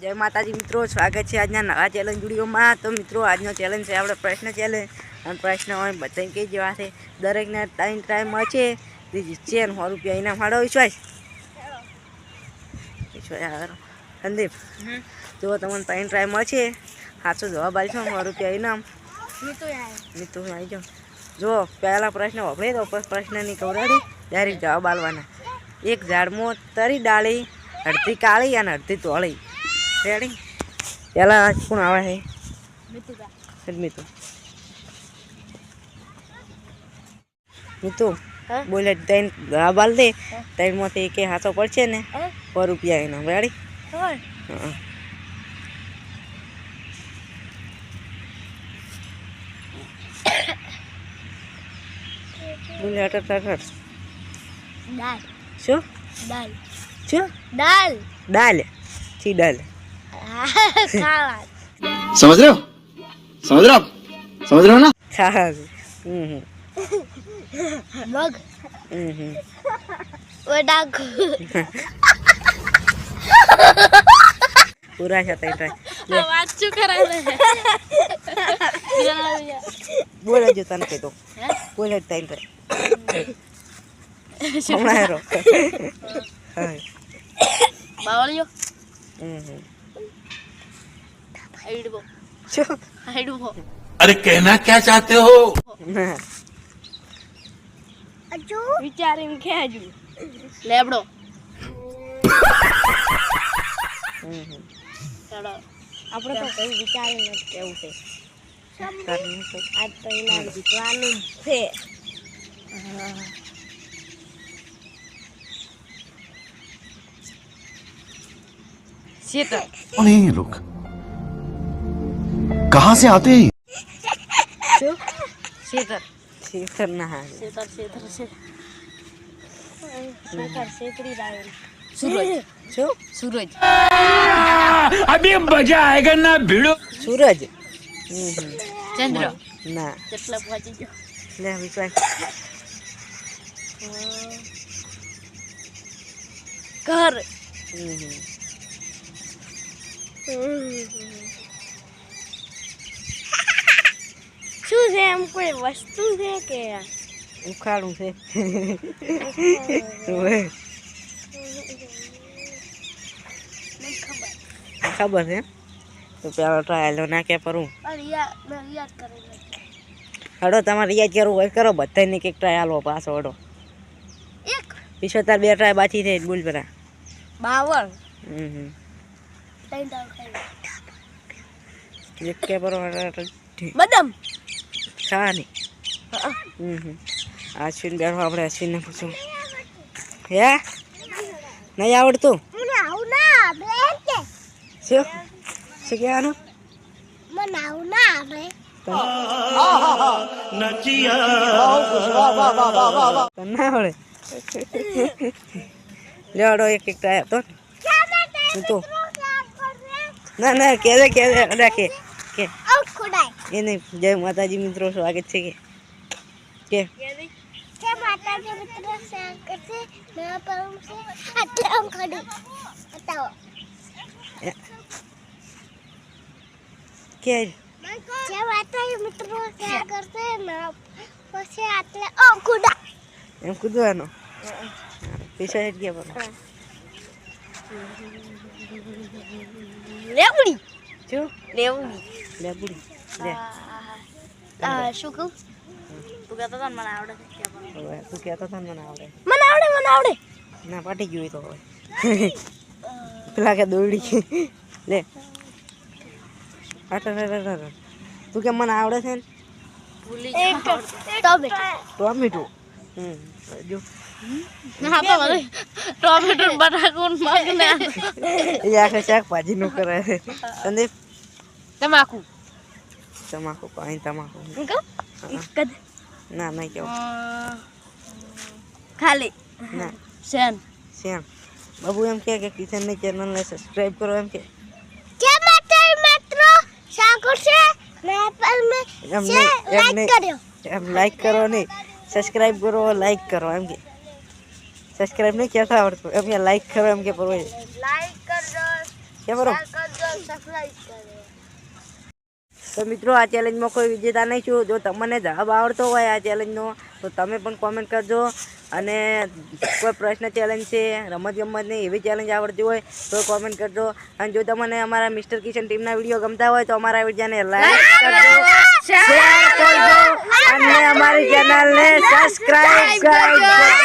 जय माताजी मित्रों, स्वागत है आज नवा चैलेंज विडियोમાં। तो मित्रों આજનો ચેલેન્જ છે આપણે પ્રશ્ન ચેલેન્જ। અને પ્રશ્ન હોય બધા કઈ જેવા છે, દરેકને ટાઈમ મળશે તે જીતશે અને 100 રૂપિયા ઇનામ હાડો વિશ્વાસ સંદીપ જો તમને ટાઈમ મળશે સાચો જવાબ આપશો 100 રૂપિયા ઇનામ મિત્રોं આવી જાઓ। જો પહેલા પ્રશ્ન વાપરે તો પ્રશ્નની કવરાડી ડાયરેક્ટ જવાબ આપવાના। એક ઝાડમાં તરી ડાળી અડધી કાળી અને અડધી ધોળી। રેડી? પેલા કોણ આવે છે? મિતુ મિતુ બોલે તૈન જવાબ આલ દે। તૈનમાંથી કે હાથો પડશે ને 100 રૂપિયા ઇનામ। રેડી? હા। બોલે હટ દાળ શું દાળ શું દાળ દાળ ची दाल समझ रहे हो ना मग पूरा बोला जो तन के तो बोले टाइम पे समारो बावलियो अरे कहना क्या चाहते हो? विचारीने खेजू लेबड़ो चलो આપણે તો કઈ વિચારીને જ કેવું છે આજ તો ઇનામ જીતવાનું છે। नहीं रुक कहाँ से आते हैं? शेतर ना सूरज सूरज अभी मजा आएगा ना भिड़ो। सूरज चंद्र ना ले विचार घर શું છે એમ કોઈ વસ્તુ છે કે ઉખાડું છે ખબર છે તો પેલો ટ્રાયલ ના કે કરું હડો તમારે યાદ કરવું હોય કરો બધાને એક ટ્રાયલ હો પાછો હડો એક 75 બે ટ્રાય બાકી છે બોલ પેલા 52 એક કે પર બદામ ખાવાની અશ્વિન બેઠો આપણે અશ્વિનને પૂછું હે નહીં આવડતું શું શું કહેવાનું મને આવું ના આવડે ના આવડે લેવડો એક ટ્રાય હતો તો ના ના કે રાખે કે એને જય માતાજી મિત્રો સ્વાગત છે કે જય માતાજી મિત્રો સ્વાગત છે મેં પરમ છે એટલે આમ ખડી બતાવો કે જય માતાજી મિત્રો સ્વાગત છે મેં પછી એટલે આમ ખુડા એમ કૂદવાનો પૈસા હેડ ગયા પર લેબડી શું લેબડી લે શું કહું તું કહેતો હતો મને આવડે તું કહેતો હતો મને આવડે ના પાટી ગયું તો હવે પેલા કે દોડી લે તું કે મને આવડે છે ને ટોમેટો જો ના તો મને ટોમેટો બટાકું મગને એ આખે શાકભાજી નું કરે છે સંદીપ તમાકુ પાણી તમાકુ ના નહીં કેવું ખાલી ના શેન બાબુ એમ કે કિચન ની ચેનલ ને સબસ્ક્રાઇબ કરો એમ કે લાઈક કરો નહીં સબસ્ક્રાઇબ કરો લાઈક કરો એમ કે સબસ્ક્રાઇબ નહીં કહેતા આવડતું એમ કે લાઈક કરો એમ કે લાઈક કરજો કે બરો તો મિત્રો આ ચેલેન્જમાં કોઈ વિજેતા નહીં છું. જો તમને જવાબ આવડતો હોય આ ચેલેન્જનો તો તમે પણ કોમેન્ટ કરજો. અને કોઈ પ્રશ્ન ચેલેન્જ છે, રમત ગમતની એવી ચેલેન્જ આવડતી હોય તો કોમેન્ટ કરજો. અને જો તમને અમારા મિસ્ટર કિશન ટીમના વિડીયો ગમતા હોય તો અમારા વિડીયોને લાઈક કરજો, શેર કરજો અને અમારી ચેનલને સબસ્ક્રાઇબ કરજો.